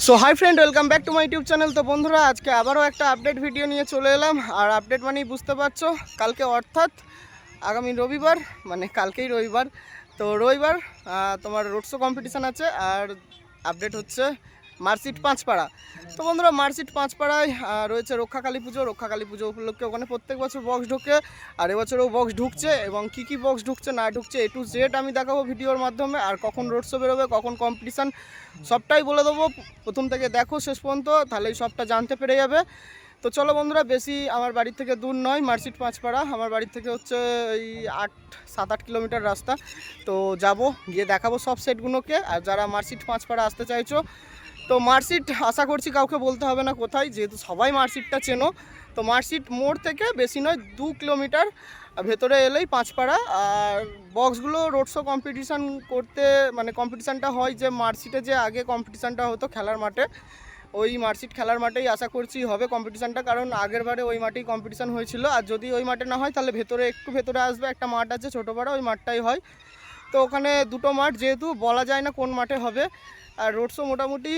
So hi friend, welcome back to my YouTube channel. তো বন্ধুরা, আজকে আবারও একটা আপডেট ভিডিও নিয়ে চলে এলাম। আর আপডেট মানেই বুঝতে পারছো, কালকে অর্থাৎ আগামী রবিবার, মানে কালকেই রবিবার। তো রবিবার তোমার রোড শো কম্পিটিশান আছে। আর আপডেট হচ্ছে মার্কশিট পাঁচপাড়া। তো বন্ধুরা, মার্কশিট পাঁচপাড়ায় রয়েছে রক্ষাকালী পুজো। রক্ষাকালী পুজো উপলক্ষে ওখানে প্রত্যেক বছর বক্স ঢোকে, আর এবছরও বক্স ঢুকছে। এবং কী বক্স ঢুকছে না ঢুকছে A to Z আমি দেখাবো ভিডিওর মাধ্যমে। আর কখন রোড শো বেরোবে, কখন কম্পিটিশান, সবটাই বলে দেবো। প্রথম থেকে দেখো শেষ পর্যন্ত, তাহলেই সবটা জানতে পেরে যাবে। তো চলো বন্ধুরা, বেশি আমার বাড়ির থেকে দূর নয় মার্কশিট পাঁচপাড়া। আমার বাড়ির থেকে হচ্ছে এই 7-8 কিলোমিটার রাস্তা। তো যাব, গিয়ে দেখাবো সব সেটগুলোকে। আর যারা মার্কশিট পাঁচপাড়া আসতে চাইছো, তো মার্কশিট আশা করছি কাউকে বলতে হবে না কোথায়, যেহেতু সবাই মার্কশিটটা চেনো। তো মার্কশিট মোড় থেকে বেশি নয় 2 কিলোমিটার ভেতরে এলেই পাঁচপাড়া। আর বক্সগুলো রোড শো কম্পিটিশান করতে, মানে কম্পিটিশানটা হয় যে মার্কশিটে যে আগে কম্পিটিশানটা হতো খেলার মাঠে, ওই মার্কশিট খেলার মাঠেই আশা করছি হবে কম্পিটিশানটা। কারণ আগের বারে ওই মাঠেই কম্পিটিশান হয়েছিল। আর যদি ওই মাঠে না হয়, তাহলে ভেতরে একটু ভেতরে আসবে, একটা মাঠ আছে ছোটো পাড়া, ওই মাঠটাই হয়। তো ওখানে দুটো মাঠ, যেহেতু বলা যায় না কোন মাঠে হবে। আর রোড শো মোটামুটি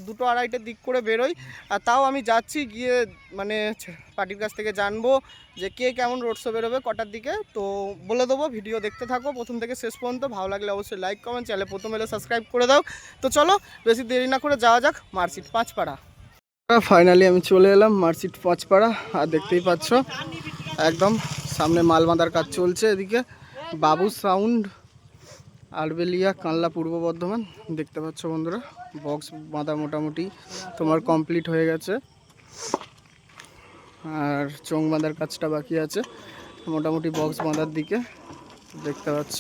2-2:30 দিক করে বেরোই। আর তাও আমি যাচ্ছি, গিয়ে মানে পার্টির কাছ থেকে জানবো যে কে কেমন রোড শো বেরোবে, কটার দিকে। তো বলে দেবো, ভিডিও দেখতে থাকো প্রথম থেকে শেষ পর্যন্ত। ভালো লাগলে অবশ্যই লাইক কমেন্ট, চ্যানেলে প্রথম এলে সাবস্ক্রাইব করে দাও। তো চলো, বেশি দেরি না করে যাওয়া যাক মার্কশিট পাঁচপাড়া। ফাইনালি আমি চলে এলাম মার্কশিট পাঁচপাড়া। আর দেখতেই পাচ্ছ, একদম সামনে মাল বাঁধার কাজ চলছে। এদিকে বাবু সাউন্ড, আরবেলিয়া, কানলা, পূর্ব বর্ধমান। দেখতে পাচ্ছ বন্ধুরা, বক্স বাঁধা মোটামুটি তোমার কমপ্লিট হয়ে গেছে। আর চোং বাঁধার কাজটা বাকি আছে, মোটামুটি বক্স বাঁধার দিকে। দেখতে পাচ্ছ,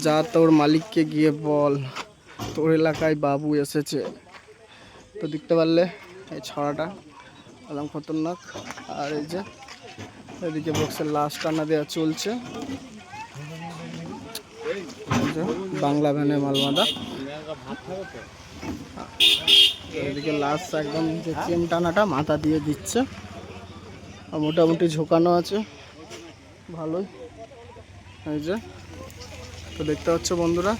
যা তোর মালিককে গিয়ে বল তোর এলাকায় বাবু এসেছে। তো দেখতে পারলে এই ছড়াটা একদম খতরনাক। আর এই যে এদিকে বক্সের লাস্ট টানা দেওয়া চলছে, বাংলা ভ্যানে মাল বাঁধা। এদিকে লাস্ট একদম যে চেন টানাটা মাথা দিয়ে দিচ্ছে, আর মোটামুটি ঝোকানো আছে ভালোই। এই যে, তো দেখতে পাচ্ছ বন্ধুরা।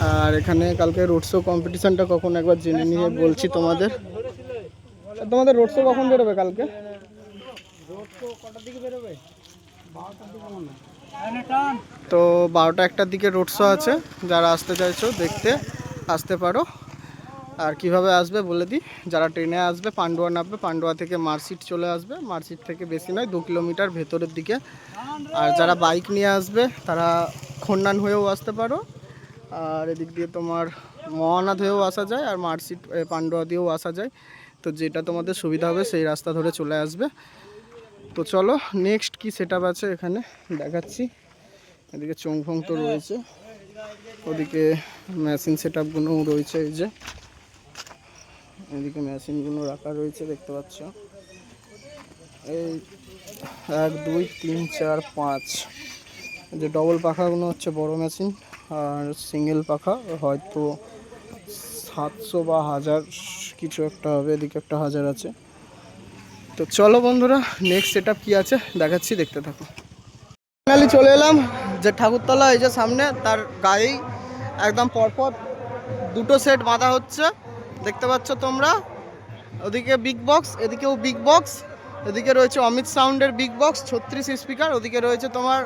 আর এখানে কালকে রোড শো কম্পিটিশানটা কখন একবার জেনে নিয়ে বলছি তোমাদের। তোমাদের রোড শো কখন বেরোবে কালকে? রোড শো কটার দিকে বেরোবে? 12টার দিকে মনে হয়। তো 12টা-1টার দিকে রোড শো আছে। যারা আসতে চাইছো দেখতে, আসতে পারো। আর কিভাবে আসবে বলে দিই। যারা ট্রেনে আসবে, পান্ডুয়া নামবে, পান্ডুয়া থেকে মার্কশিট চলে আসবে। মার্কশিট থেকে বেশি নয় 2 কিলোমিটার ভেতরের দিকে। আর যারা বাইক নিয়ে আসবে, তারা খন্ডান হয়েও আসতে পারো। আর এদিক দিয়ে তোমার মহানাথ হয়েও আসা যায়, আর মার্কশিট পান্ডুয়া দিয়েও আসা যায়। তো যেটা তোমাদের সুবিধা হবে সেই রাস্তা ধরে চলে আসবে। তো চলো, নেক্সট কি সেটআপ আছে এখানে দেখাচ্ছি। এদিকে চোংফং তো রয়েছে, ওদিকে মেশিন সেটআপগুলোও রয়েছে। এই যে এদিকে মেশিনগুলো রাখা রয়েছে, দেখতে পাচ্ছ। এই 1 2 3 4 5 যে ডবল পাখাগুলো হচ্ছে বড় মেশিন। আর সিঙ্গেল পাখা হয়তো 700 বা 1000 কিছু একটা হবে। এদিকে একটা 1000 আছে। তো চলো বন্ধুরা, নেক্সট সেটআপ কি আছে দেখাচ্ছি, দেখতে থাকো। ফাইনালি চলে এলাম যে ঠাকুরতলা, এই যে সামনে, তার গায়েই একদম পরপর দুটো সেট বাঁধা হচ্ছে। দেখতে পাচ্ছ তোমরা, ওদিকে বিগ বক্স, এদিকেও বিগ বক্স। এদিকে রয়েছে অমিত সাউন্ডের বিগ বক্স 36 স্পিকার। ওদিকে রয়েছে তোমার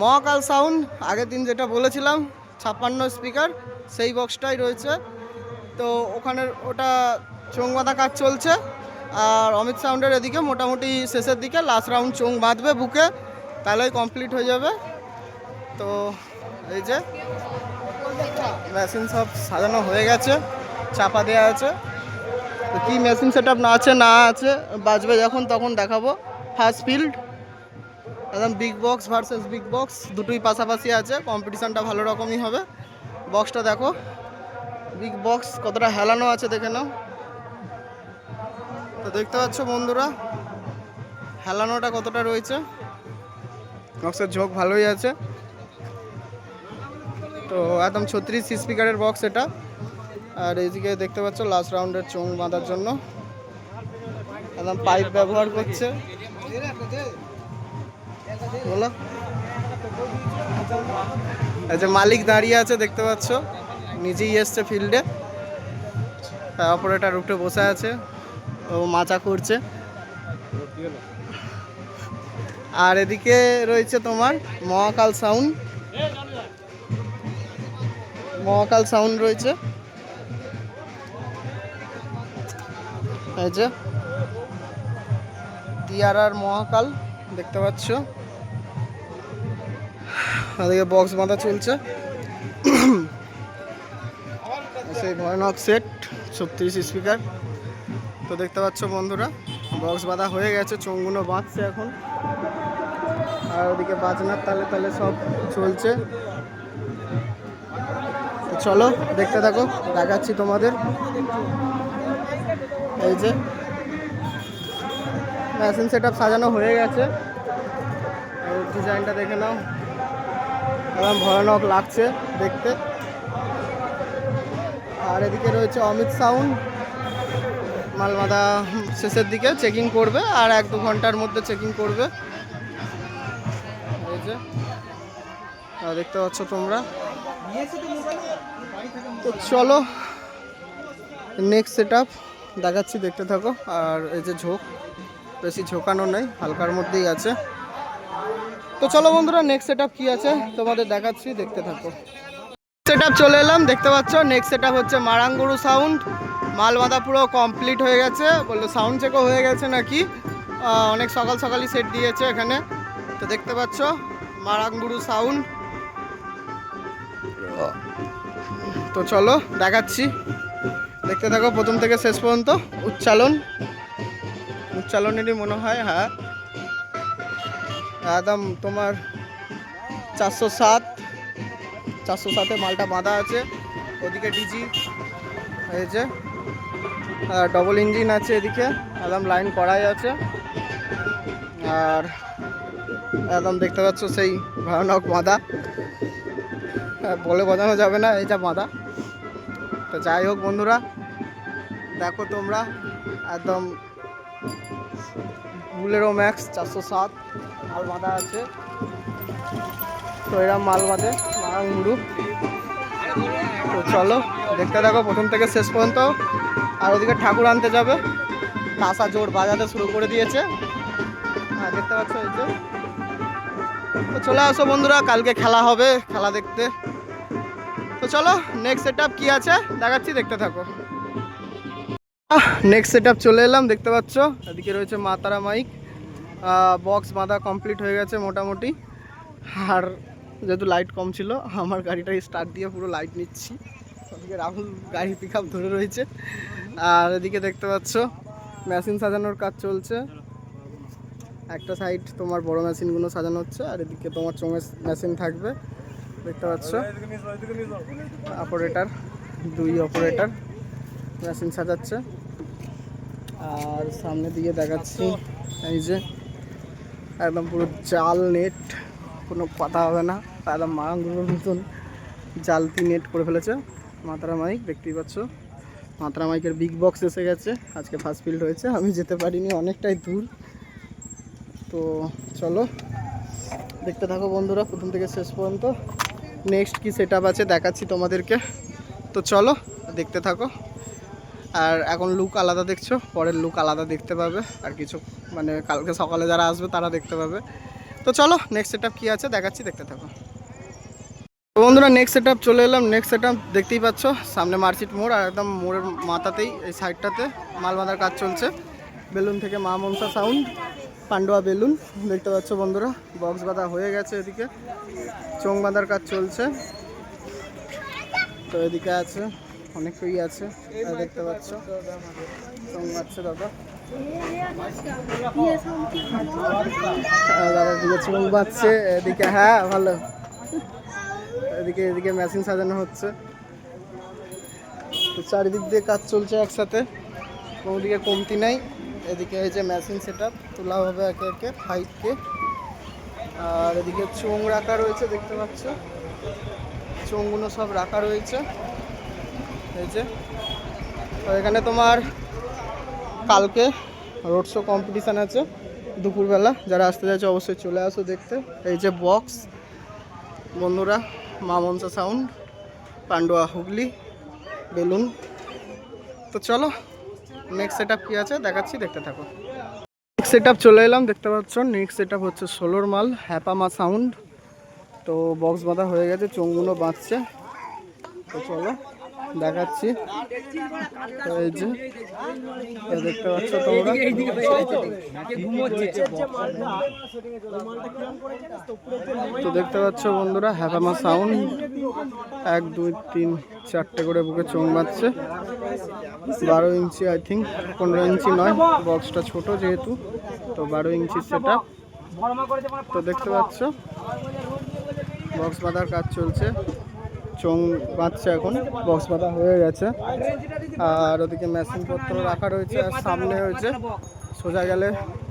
মহাকাল সাউন্ড, আগের দিন যেটা বলেছিলাম 56 স্পিকার, সেই বক্সটাই রয়েছে। তো ওখানে ওটা চোং বাঁধা কাজ চলছে। আর অমিত সাউন্ডের এদিকে মোটামুটি শেষের দিকে লাস্ট রাউন্ড চোং বাঁধবে বুকে, তাহলেই কমপ্লিট হয়ে যাবে। তো এই যে মেশিন সব সাজানো হয়ে গেছে, চাপা দেওয়া আছে। তো কী মেশিন সেটআপ না আছে বাজবে যখন, তখন দেখাবো। ফার্স্ট ফিল্ড একদম big box versus big box, দুটোই পাশাপাশি আছে। কম্পিটিশানটা ভালো রকমই হবে। বক্সটা দেখো, বিগ বক্স কতটা হেলানো আছে দেখে নাও। তো দেখতে পাচ্ছ বন্ধুরা, হেলানোটা কতটা রয়েছে। বক্সের ঝোঁক ভালোই আছে। তো একদম 36 স্পিকারের বক্স এটা। আর এইদিকে দেখতে পাচ্ছ লাস্ট রাউন্ডের চোং বাঁধার জন্য একদম পাইপ ব্যবহার করছে। বলো, এই যে মালিক দাঁড়িয়ে আছে দেখতে পাচ্ছ, নিজেই এসছে ফিল্ডে। অপারেটর উঠে বসে আছে, ও মাচা করছে। আর এদিকে রয়েছে তোমার মহাকাল সাউন্ড রয়েছে, এই যে টিআরআর মহাকাল দেখতে পাচ্ছ। এদিকে বক্স বাঁধা চলছে, সেই ভয়ানক সেট 36 স্পিকার। তো দেখতে পাচ্ছ বন্ধুরা, বক্স বাঁধা হয়ে গেছে, চোঙগুলো বাঁধছে এখন। আর ওদিকে বাজনার তালে তালে সব চলছে। তো চলো দেখতে থাকো, দেখাচ্ছি তোমাদের। এই যে মেশিন সেট আপ সাজানো হয়ে গেছে, ডিজাইনটা দেখে নাও, একদম ভয়ানক লাগছে দেখতে। আর এদিকে রয়েছে অমিত সাউন্ড, মালমাদা শেষের দিকে চেকিং করবে, আর 1-2 ঘন্টার মধ্যে চেকিং করবে। এই যে দেখতে পাচ্ছ তোমরা। তো চলো নেক্সট সেট আপ দেখাচ্ছি, দেখতে থাকো। আর এই যে ঝোঁক, বেশি ঝোঁকানো নেই, হালকার মধ্যেই আছে। তো চলো বন্ধুরা, নেক্সট সেট আপ কী আছে তোমাদের দেখাচ্ছি, দেখতে থাকো। সেট আপ চলে এলাম, দেখতে পাচ্ছ। নেক্সট সেট আপ হচ্ছে মারাঙ্গুরু সাউন্ড। মাল বাঁধা পুরো কমপ্লিট হয়ে গেছে, বললো সাউন্ড চেকও হয়ে গেছে নাকি, অনেক সকালই সেট দিয়েছে এখানে। তো দেখতে পাচ্ছ মারাঙ্গুরু সাউন্ড। তো চলো দেখাচ্ছি, দেখতে থাকো প্রথম থেকে শেষ পর্যন্ত। উচ্চালনেরই মনে হয়, হ্যাঁ একদম তোমার 407-এ মালটা বাঁধা আছে। ওদিকে ডিজি, এই যে ডবল ইঞ্জিন আছে, এদিকে একদম লাইন করাই আছে। আর একদম দেখতে পাচ্ছ সেই ভয়ানক বাঁধা, বলে বোঝানো যাবে না এই যা বাঁধা। তো যাই হোক বন্ধুরা, দেখো তোমরা, একদম বুলেরো ম্যাক্স 407 মাল বাঁধা আছে। তো এরম মাল বাঁধে মারাঙ্গুরু। তো চলো দেখতে থাকো প্রথম থেকে শেষ পর্যন্ত। আর ওদিকে ঠাকুর আনতে যাবে, তাসা জোর বাজাতে শুরু করে দিয়েছে, দেখতে পাচ্ছ এই যে। তো চলে আসো বন্ধুরা, কালকে খেলা হবে, খেলা দেখতে। তো চলো নেক্সট সেট আপ কী আছে দেখাচ্ছি, দেখতে থাকো। নেক্সট সেট আপ চলে এলাম, দেখতে পাচ্ছ। এদিকে রয়েছে মাতারা মাইক, বক্স বাঁধা কমপ্লিট হয়ে গেছে মোটামুটি। আর যেহেতু লাইট কম ছিল, আমার গাড়িটা স্টার্ট দিয়ে পুরো লাইট নিচ্ছি। ওদিকে রাহুল গাড়ি পিক আপ ধরে রয়েছে। আর এদিকে দেখতে পাচ্ছ মেশিন সাজানোর কাজ চলছে। একটা সাইড তোমার বড় মেশিনগুলো সাজানো হচ্ছে, আর এদিকে তোমার চোঙের মেশিন থাকবে, দেখতে পাচ্ছ। অপারেটর, 2 অপারেটর মেশিন সাজাচ্ছে। আর সামনে দিকে দেখাচ্ছি, এই যে একদম পুরো জাল নেট, কোনো কথা হবে না, একদম মারাঙ্গুরুর মতন জালতি নেট করে ফেলেছে মাতারা মাইক, দেখতেই পাচ্ছ। মাতারা মাইকের বিগ বক্স এসে গেছে, আজকে ফার্স্ট ফিল্ড হয়েছে, আমি যেতে পারিনি, অনেকটাই দূর। তো চলো দেখতে থাকো বন্ধুরা প্রথম থেকে শেষ পর্যন্ত। নেক্সট কি সেট আপ আছে দেখাচ্ছি তোমাদেরকে। তো চলো দেখতে থাকো। আর এখন লুক আলাদা দেখছো, পরের লুক আলাদা দেখতে পাবে, আর কিছু মানে কালকে সকালে যারা আসবে তারা দেখতে পাবে। তো চলো নেক্সট সেট আপ কী আছে দেখাচ্ছি, দেখতে থাকো। বন্ধুরা নেক্সট সেট আপ চলে এলাম। নেক্সট সেট আপ দেখতেই পাচ্ছ, সামনে মার্কেট মোড়, আর একদম মোড়ের মাথাতেই এই সাইডটাতে মাল বাঁধার কাজ চলছে। বেলুন থেকে মা মনসা সাউন্ড, পান্ডুয়া বেলুন, দেখতে পাচ্ছ বন্ধুরা। বক্স বাঁধা হয়ে গেছে, এদিকে চোঙ বাঁধার কাজ চলছে। তো এদিকে আছে অনেকই আছে, দেখতে পাচ্ছ চোঙ বাঁধছে দাদা। দাদা দিকে চোঙ বাঁধছে, এদিকে হ্যাঁ ভালো, এদিকে মেশিন সাজানো হচ্ছে। তো চারিদিক দিয়ে কাজ চলছে একসাথে, কোনো দিকে কমতি নাই। এদিকে এই যে মেশিন সেট আপ তোলা হবে একে একে 5K। আর এদিকে চোঙ রাখা রয়েছে, দেখতে পাচ্ছ চোঙগুলো সব রাখা রয়েছে, এই যে। তো এখানে তোমার কালকে রোড শো কম্পিটিশান আছে দুপুরবেলা, যারা আসতে যাচ্ছে অবশ্যই চলে আসো দেখতে। এই যে বক্স বন্ধুরা, মা মনসা সাউন্ড, পান্ডুয়া হুগলি বেলুন, তো চলো নেক্সট সেট আপ কী আছে দেখাচ্ছি, দেখতে থাকো। নেক্সট সেট আপ চলে এলাম, দেখতে পাচ্ছ নেক্সট সেট আপ হচ্ছে 16 মাল হ্যাপামা সাউন্ড। তো বক্স বাঁধা হয়ে গেছে, চোঙগুলো বাঁধছে। তো চলো দেখাচ্ছি। তো এই যে দেখতে পাচ্ছ তোমরা, তো দেখতে পাচ্ছ বন্ধুরা হ্যাপামা সাউন্ড 1 2 3 4টে করে বুকে চোঙ বাঁধছে। 12 ইঞ্চি আই থিঙ্ক, 15 ইঞ্চি নয়, বক্সটা ছোট যেহেতু, তো 12 ইঞ্চি সেট আপ। তো দেখতে পাচ্ছ বক্স বাঁধার কাজ চলছে, চোঙ বাঁধছে এখন, বক্স বাঁধা হয়ে গেছে। আর ওদিকে মেশিনপত্র রাখা রয়েছে, আর সামনে হয়েছে সোজা গেলে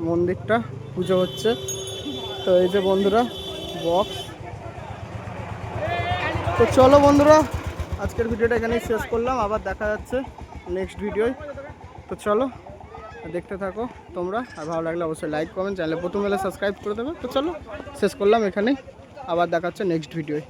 মন্দিরটা, পুজো হচ্ছে। তো এই যে বন্ধুরা বক্স। তো চলো বন্ধুরা আজকের ভিডিওটা এখানেই শেষ করলাম, আবার দেখা যাচ্ছে নেক্সট ভিডিওয়। তো চলো দেখতে থাকো তোমরা, আর ভালো লাগলে অবশ্যই লাইক কমেন্ট, চ্যানেলে প্রথম এলে সাবস্ক্রাইব করে দেবে। তো চলো শেষ করলাম এখানেই, আবার দেখা হচ্ছে নেক্সট ভিডিওয়।